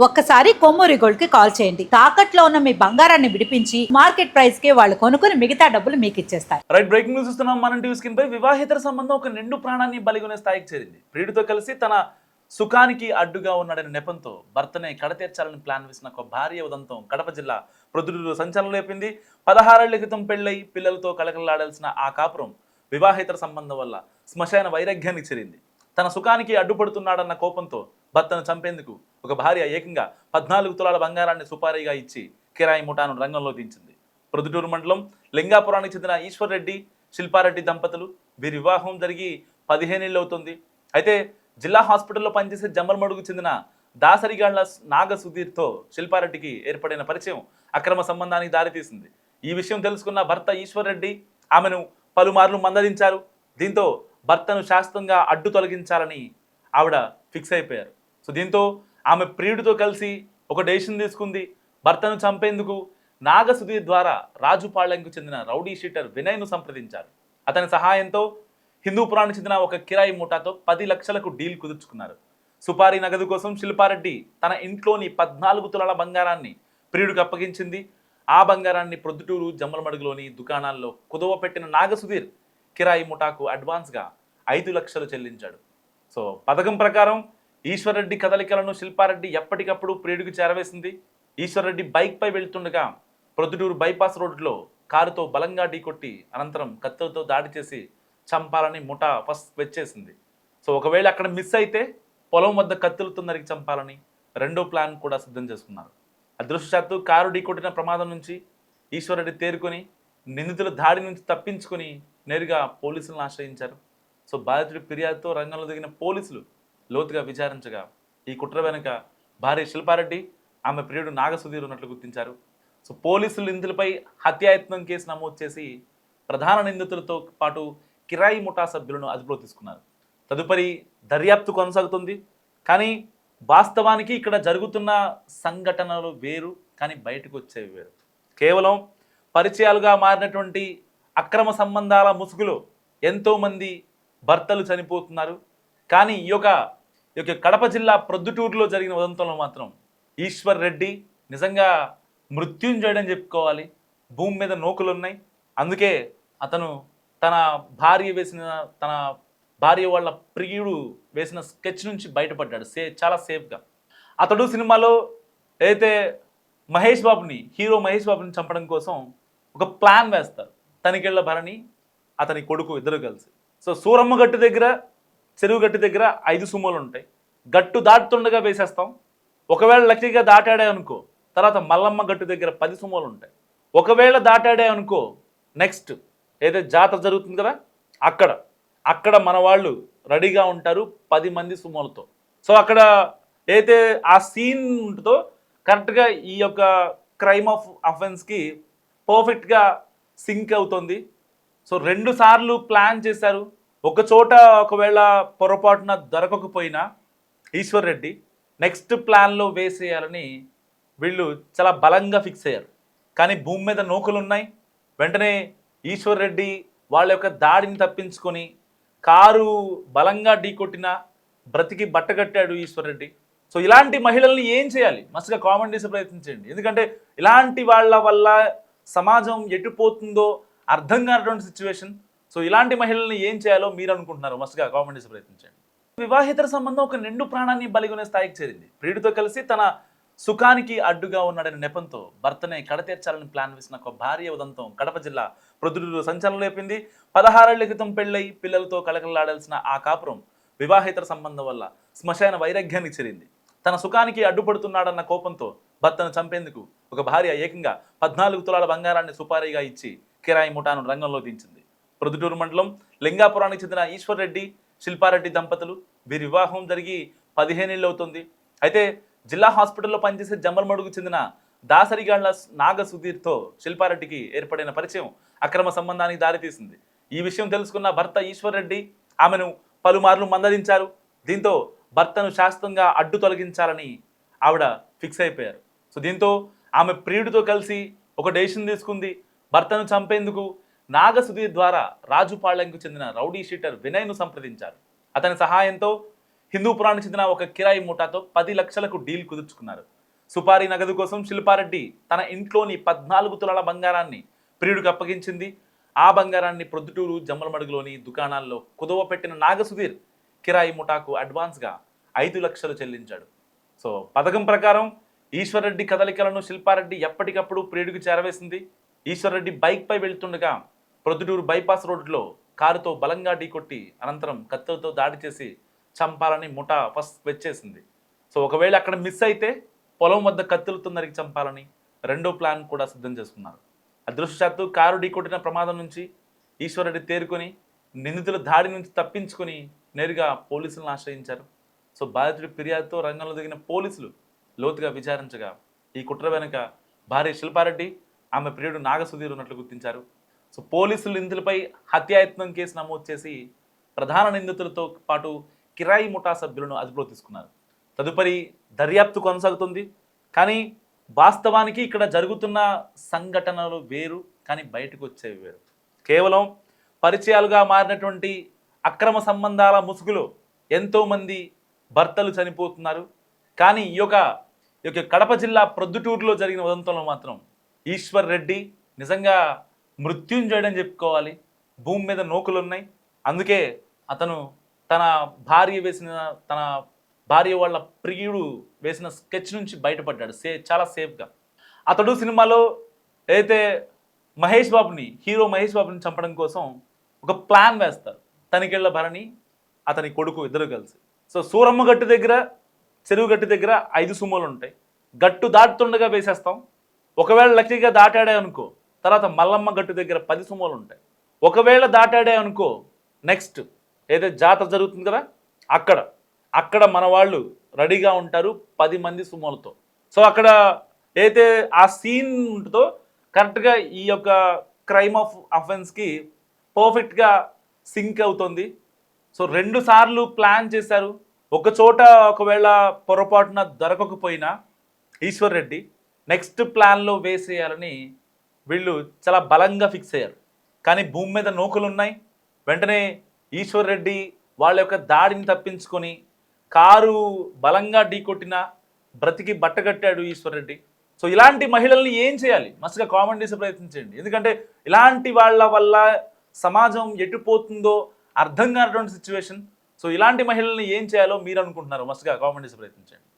ఒక్కసారి కొమ్మూరి గోల్డ్ కి కాల్ చేయండి. తాకట్లో ఉన్న మీ బంగారాన్ని విడిపించి మార్కెట్ ప్రైస్ కి వాళ్ళు కొనుక్కుని మిగతా డబ్బులు మీకు ఇచ్చేస్తారు. రైట్, బ్రేకింగ్ న్యూస్ ఇస్తున్నాం. మనం టీవీ స్క్రీన్ పై వివాహేతర సంబంధం ఒక నిండు ప్రాణాన్ని బలిగొనే స్థాయికి చేరింది. ప్రియుడితో కలిసి తన సుఖానికి అడ్డుగా ఉన్నాడనే నెపంతో భర్తనే కడతీర్చాలని ప్లాన్ వేసిన ఒక భార్య ఉదంతం కడప జిల్లా ప్రొద్దుటూరులో సంచలనం లేపింది. 16 ఏళ్ల క్రితం పెళ్లై పిల్లలతో కలకలలాడాల్సిన ఆ కాపురం వివాహేతర సంబంధం వల్ల శ్మశాన వైరాగ్యానికి చేరింది. తన సుఖానికి అడ్డుపడుతున్నాడన్న కోపంతో భర్తను చంపేందుకు ఒక భార్య ఏకంగా 14 తులాల బంగారాన్ని సుపారీగా ఇచ్చి కిరాయి ముఠాను రంగంలో దించింది. ప్రొద్దుటూరు మండలం లింగాపురానికి చెందిన ఈశ్వర్ రెడ్డి, శిల్పారెడ్డి దంపతులు. వీరి వివాహం జరిగి 15 ఏళ్ళు అవుతుంది. అయితే జిల్లా హాస్పిటల్లో పనిచేసే జమ్మలమడుగు చెందిన దాసరిగాళ్ల నాగ సుధీర్తో శిల్పారెడ్డికి ఏర్పడిన పరిచయం అక్రమ సంబంధానికి దారితీసింది. ఈ విషయం తెలుసుకున్న భర్త ఈశ్వర్ రెడ్డి ఆమెను పలుమార్లు మందలించారు. దీంతో భర్తను శాశ్వతంగా అడ్డు తొలగించాలని ఆవిడ ఫిక్స్ అయిపోయారు. సో దీంతో ఆమె ప్రియుడితో కలిసి ఒక డెసిషన్ తీసుకుంది. భర్తను చంపేందుకు నాగ సుధీర్ ద్వారా రాజుపాళ్యంకు చెందిన రౌడీ షీటర్ వినయ్ను సంప్రదించారు. అతని సహాయంతో హిందూపురానికి చెందిన ఒక కిరాయి ముఠాతో 10 లక్షలకు డీల్ కుదుర్చుకున్నారు. సుపారీ నగదు కోసం శిల్పారెడ్డి తన ఇంట్లోని 14 తులాల బంగారాన్ని ప్రియుడికి అప్పగించింది. ఆ బంగారాన్ని ప్రొద్దుటూరు జమ్మలమడుగులోని దుకాణాల్లో కుదవ పెట్టిన నాగ సుధీర్ కిరాయి ముఠాకు అడ్వాన్స్గా 5 లక్షలు చెల్లించాడు. సో పథకం ప్రకారం ఈశ్వర్రెడ్డి కదలికలను శిల్పారెడ్డి ఎప్పటికప్పుడు ప్రియుడికి చేరవేసింది. ఈశ్వర్రెడ్డి బైక్పై వెళ్తుండగా ప్రొద్దుటూరు బైపాస్ రోడ్లో కారుతో బలంగా ఢీకొట్టి అనంతరం కత్తులతో దాడి చేసి చంపాలని ముఠా ఫస్ట్ వచ్చేసింది. సో ఒకవేళ అక్కడ మిస్ అయితే పొలం వద్ద కత్తులతో నరికి చంపాలని రెండో ప్లాన్ కూడా సిద్ధం చేసుకున్నారు. అదృష్టవశాత్తు కారు ఢీకొట్టిన ప్రమాదం నుంచి ఈశ్వర్రెడ్డి తేరుకొని నిందితుల దాడి నుంచి తప్పించుకొని నేరుగా పోలీసులను ఆశ్రయించారు. సో బాధితుడి ఫిర్యాదుతో రంగంలో దిగిన పోలీసులు లోతుగా విచారించగా ఈ కుట్ర వెనుక భార్య శిల్పారెడ్డి, ఆమె ప్రియుడు నాగసుధీర్ ఉన్నట్లు గుర్తించారు. సో పోలీసులు నిందితులపై హత్యాయత్నం కేసు నమోదు చేసి ప్రధాన నిందితులతో పాటు కిరాయి ముఠా సభ్యులను అదుపులో తీసుకున్నారు. తదుపరి దర్యాప్తు కొనసాగుతుంది. కానీ వాస్తవానికి ఇక్కడ జరుగుతున్న సంఘటనలు వేరు, కానీ బయటకు వచ్చేవి వేరు. కేవలం పరిచయాలుగా మారినటువంటి అక్రమ సంబంధాల ముసుగులో ఎంతోమంది భర్తలు చనిపోతున్నారు. కానీ ఈ యొక్క కడప జిల్లా ప్రొద్దుటూరులో జరిగిన ఉదంతంలో మాత్రం ఈశ్వర్ రెడ్డి నిజంగా మృత్యుంజయుడని చెప్పుకోవాలి. భూమి మీద నోకులు ఉన్నాయి. అందుకే అతను తన భార్య వాళ్ళ ప్రియుడు వేసిన స్కెచ్ నుంచి బయటపడ్డాడు చాలా సేఫ్గా. అతడు సినిమాలో అయితే హీరో మహేష్ బాబుని చంపడం కోసం ఒక ప్లాన్ వేస్తారు. తనికెళ్ళ భరణి, అతని కొడుకు ఇద్దరు కలిసి. సో సూరమ్మ గట్టు దగ్గర, చెరువు గట్టు దగ్గర 5 సుమోలు ఉంటాయి. గట్టు దాటుతుండగా వేసేస్తాం. ఒకవేళ లక్కీగా దాటాడే అనుకో, తర్వాత మల్లమ్మ గట్టు దగ్గర 10 సుమోలు ఉంటాయి. ఒకవేళ దాటాడే అనుకో, నెక్స్ట్ ఏదైతే జాతర జరుగుతుంది కదా, అక్కడ మన వాళ్ళు రెడీగా ఉంటారు 10 మంది సుమోలతో. సో అక్కడ అయితే ఆ సీన్ ఉంటుందో కరెక్ట్గా ఈ యొక్క క్రైమ్ ఆఫ్ అఫెన్స్కి పర్ఫెక్ట్గా సింక్ అవుతుంది. సో 2 సార్లు ప్లాన్ చేశారు. ఒక చోట ఒకవేళ పొరపాటున దొరకకపోయినా ఈశ్వర్ రెడ్డి నెక్స్ట్ ప్లాన్లో వేసేయాలని వీళ్ళు చాలా బలంగా ఫిక్స్ అయ్యారు. కానీ భూమి మీద నోకులు ఉన్నాయి. వెంటనే ఈశ్వర్ రెడ్డి వాళ్ళ యొక్క దాడిని తప్పించుకొని కారు బలంగా ఢీకొట్టిన బ్రతికి బట్టగట్టాడు ఈశ్వర్ రెడ్డి. సో ఇలాంటి మహిళల్ని ఏం చేయాలి? మస్తుగా కామెంట్ చేసే ప్రయత్నించండి. ఎందుకంటే ఇలాంటి వాళ్ళ వల్ల సమాజం ఎటుపోతుందో అర్థం కానటువంటి సిచ్యువేషన్. సో ఇలాంటి మహిళల్ని ఏం చేయాలో మీరు అనుకుంటున్నారు? మస్తుగా కామెంట్ చేసే ప్రయత్నించండి. వివాహేతర సంబంధం ఒక నిండు ప్రాణాన్ని బలిగొనే స్థాయికి చేరింది. ప్రియుడితో కలిసి తన సుఖానికి అడ్డుగా ఉన్నాడనే నెపంతో భర్తనే కడతీర్చాలని ప్లాన్ వేసిన ఒక భార్య ఉదంతం కడప జిల్లా ప్రొద్దుటూరులో సంచలనం లేపింది. 16 ఏళ్ల క్రితం పెళ్లై పిల్లలతో కలకలలాడాల్సిన ఆ కాపురం వివాహేతర సంబంధం వల్ల శ్మశాన వైరాగ్యానికి చేరింది. తన సుఖానికి అడ్డుపడుతున్నాడన్న కోపంతో భర్తను చంపేందుకు ఒక భార్య ఏకంగా 14 తులాల బంగారాన్ని సుపారీగా ఇచ్చి కిరాయి ముఠాను రంగంలో దించింది. ప్రొద్దుటూరు మండలం లింగాపురానికి చెందిన ఈశ్వర్ రెడ్డి, శిల్పారెడ్డి దంపతులు. వీరి వివాహం జరిగి 15 ఏళ్ళు అవుతుంది. అయితే జిల్లా హాస్పిటల్లో పనిచేసే జమ్మలమడుగు చెందిన దాసరిగాళ్ల నాగ సుధీర్తో శిల్పారెడ్డికి ఏర్పడిన పరిచయం అక్రమ సంబంధానికి దారితీసింది. ఈ విషయం తెలుసుకున్న భర్త ఈశ్వర్ రెడ్డి ఆమెను పలుమార్లు మందలించారు. దీంతో భర్తను శాశ్వతంగా అడ్డు తొలగించాలని ఆవిడ ఫిక్స్ అయిపోయారు. సో దీంతో ఆమె ప్రియుడితో కలిసి ఒక డెసిషన్ తీసుకుంది. భర్తను చంపేందుకు నాగ సుధీర్ ద్వారా రాజుపాళ్యంకు చెందిన రౌడీ షీటర్ వినయ్ను సంప్రదించారు. అతని సహాయంతో హిందూపురానికి చెందిన ఒక కిరాయి ముఠాతో 10 లక్షలకు డీల్ కుదుర్చుకున్నారు. సుపారీ నగదు కోసం శిల్పారెడ్డి తన ఇంట్లోని 14 తులాల బంగారాన్ని ప్రియుడికి అప్పగించింది. ఆ బంగారాన్ని ప్రొద్దుటూరు జమ్మలమడుగులోని దుకాణాల్లో కుదవ పెట్టిన నాగసుధీర్ కిరాయి ముఠాకు అడ్వాన్స్గా 5 లక్షలు చెల్లించాడు. సో పథకం ప్రకారం ఈశ్వర్రెడ్డి కదలికలను శిల్పారెడ్డి ఎప్పటికప్పుడు ప్రియుడికి చేరవేసింది. ఈశ్వర్రెడ్డి బైక్పై వెళ్తుండగా ప్రొద్దుటూరు బైపాస్ రోడ్లో కారుతో బలంగా ఢీకొట్టి అనంతరం కత్తులతో దాడి చేసి చంపాలని ముఠా ఫస్ట్ వచ్చేసింది. సో ఒకవేళ అక్కడ మిస్ అయితే పొలం వద్ద కత్తులతో నరికి చంపాలని రెండో ప్లాన్ కూడా సిద్ధం చేసుకున్నారు. అదృష్టవశాత్తు కారు ఢీకొట్టిన ప్రమాదం నుంచి ఈశ్వర్రెడ్డి తేరుకొని నిందితుల దాడి నుంచి తప్పించుకొని నేరుగా పోలీసులను ఆశ్రయించారు. సో బాధితుడి ఫిర్యాదుతో రంగంలో దిగిన పోలీసులు లోతుగా విచారించగా ఈ కుట్ర వెనుక భార్య శిల్పారెడ్డి, ఆమె ప్రియుడు నాగసుధీర్ ఉన్నట్లు గుర్తించారు. సో పోలీసులు నిందితులపై హత్యాయత్నం కేసు నమోదు చేసి ప్రధాన నిందితులతో పాటు కిరాయి ముఠా సభ్యులను అదుపులో తీసుకున్నారు. తదుపరి దర్యాప్తు కొనసాగుతుంది. కానీ వాస్తవానికి ఇక్కడ జరుగుతున్న సంఘటనలు వేరు, కానీ బయటకు వచ్చేవి వేరు. కేవలం పరిచయాలుగా మారినటువంటి అక్రమ సంబంధాల ముసుగులో ఎంతోమంది భర్తలు చనిపోతున్నారు. కానీ ఈ యొక్క కడప జిల్లా ప్రొద్దుటూరులో జరిగిన ఉదంతంలో మాత్రం ఈశ్వర్ రెడ్డి నిజంగా మృత్యుంజయుడని చెప్పుకోవాలి. భూమి మీద నోకులు ఉన్నాయి. అందుకే అతను తన భార్య వాళ్ళ ప్రియుడు వేసిన స్కెచ్ నుంచి బయటపడ్డాడు చాలా సేఫ్గా. అతడు సినిమాలో అయితే హీరో మహేష్ బాబుని చంపడం కోసం ఒక ప్లాన్ వేస్తారు. తనికెళ్ళ భరణి అతని కొడుకు ఇద్దరు కలిసి. సో సూరమ్మ గట్టు దగ్గర, చెరువు గట్టు దగ్గర 5 సుమోలు ఉంటాయి. గట్టు దాటుతుండగా వేసేస్తాం. ఒకవేళ లక్కీగా దాటాడే అనుకో, తర్వాత మల్లమ్మ గట్టు దగ్గర 10 సుమోలు ఉంటాయి. ఒకవేళ దాటాడే అనుకో, నెక్స్ట్ ఏదైతే జాతర జరుగుతుంది కదా అక్కడ మన వాళ్ళు రెడీగా ఉంటారు 10 మంది సుమోలతో. సో అక్కడ అయితే ఆ సీన్ ఉంటుందో కరెక్ట్గా ఈ యొక్క క్రైమ్ ఆఫ్ అఫెన్స్కి పర్ఫెక్ట్గా సింక్ అవుతుంది. సో 2 సార్లు ప్లాన్ చేశారు. ఒక చోట ఒకవేళ పొరపాటున దొరకకపోయినా ఈశ్వర్ రెడ్డి నెక్స్ట్ ప్లాన్లో వేసేయాలని వీళ్ళు చాలా బలంగా ఫిక్స్ అయ్యారు. కానీ భూమి మీద నూకలు ఉన్నాయి. వెంటనే ఈశ్వర్ రెడ్డి వాళ్ళ యొక్క దాడిని తప్పించుకొని కారు బలంగా ఢీకొట్టిన బ్రతికి బట్టగట్టాడు ఈశ్వర్ రెడ్డి. సో ఇలాంటి మహిళల్ని ఏం చేయాలి? మస్తుగా కామెంట్ చేసే ప్రయత్నించండి. ఎందుకంటే ఇలాంటి వాళ్ళ వల్ల సమాజం ఎటుపోతుందో అర్థం కానటువంటి సిచ్యువేషన్. సో ఇలాంటి మహిళల్ని ఏం చేయాలో మీరు అనుకుంటున్నారు? మస్తుగా కామెంట్ చేసే ప్రయత్నించండి.